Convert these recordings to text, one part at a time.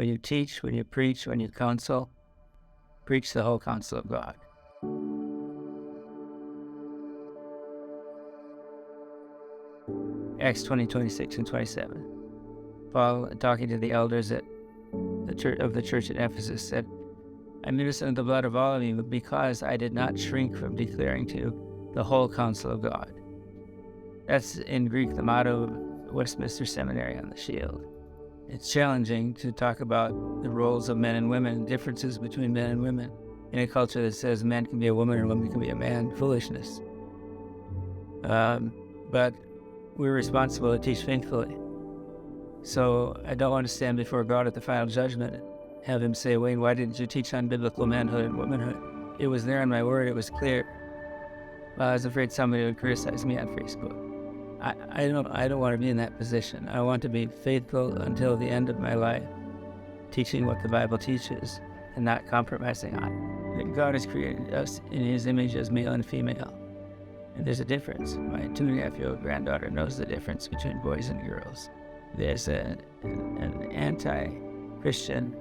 When you teach, when you preach, when you counsel, preach the whole counsel of God. Acts 20, 26 and 27. Paul, talking to the elders of the church at Ephesus, said, I'm innocent of the blood of all of you because I did not shrink from declaring to you the whole counsel of God. That's in Greek the motto of Westminster Seminary on the shield. It's challenging to talk about the roles of men and women, differences between men and women, in a culture that says man can be a woman or woman can be a man. Foolishness. But we're responsible to teach faithfully. So I don't want to stand before God at the final judgment and have him say, Wayne, why didn't you teach on biblical manhood and womanhood? It was there in my word. It was clear. I was afraid somebody would criticize me on Facebook. I don't want to be in that position. I want to be faithful until the end of my life, teaching what the Bible teaches and not compromising on it. That God has created us in his image as male and female. And there's a difference. My 2.5-year-old granddaughter knows the difference between boys and girls. There's an anti-Christian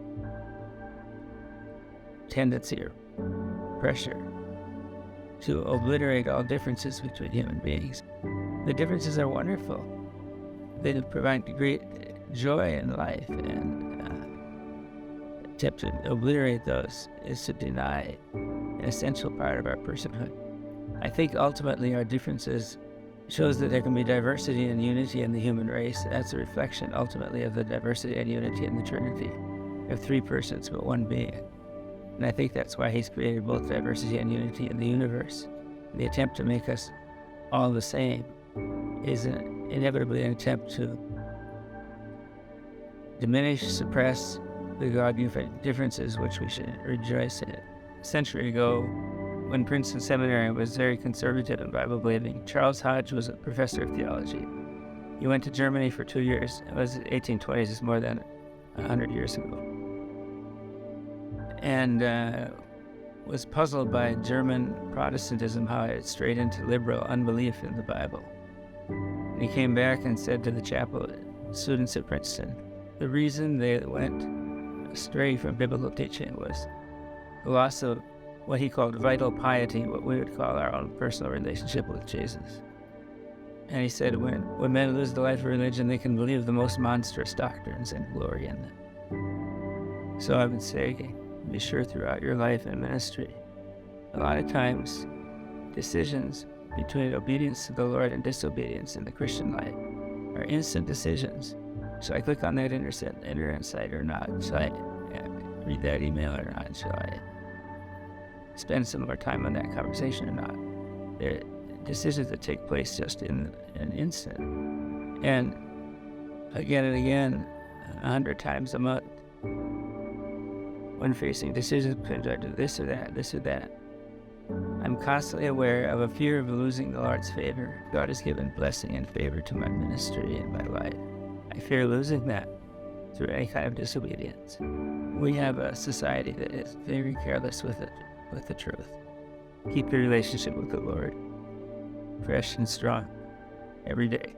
tendency or pressure to obliterate all differences between human beings. The differences are wonderful. They provide great joy in life, and attempt to obliterate those is to deny an essential part of our personhood. I think ultimately our differences shows that there can be diversity and unity in the human race. That's a reflection ultimately of the diversity and unity in the Trinity. We have three persons but one being. And I think that's why he's created both diversity and unity in the universe. The attempt to make us all the same is inevitably an attempt to diminish, suppress the God-given differences which we should rejoice in. A century ago, when Princeton Seminary was very conservative and Bible-believing, Charles Hodge was a professor of theology. He went to Germany for 2 years. It was 1820s, it's more than 100 years ago. And was puzzled by German Protestantism, how it strayed into liberal unbelief in the Bible. And he came back and said to the chapel students at Princeton, the reason they went astray from biblical teaching was the loss of what he called vital piety, what we would call our own personal relationship with Jesus. And he said, when men lose the life of religion, they can believe the most monstrous doctrines and glory in them. So I would say, be sure throughout your life and ministry, a lot of times, decisions between obedience to the Lord and disobedience in the Christian life are instant decisions. Shall I click on that inner insight or not? Shall I read that email or not? Shall I spend some more time on that conversation or not? They're decisions that take place just in an instant. And again, 100 times a month, when facing decisions between do I do this or that, I'm constantly aware of a fear of losing the Lord's favor. God has given blessing and favor to my ministry and my life. I fear losing that through any kind of disobedience. We have a society that is very careless with the truth. Keep your relationship with the Lord fresh and strong every day.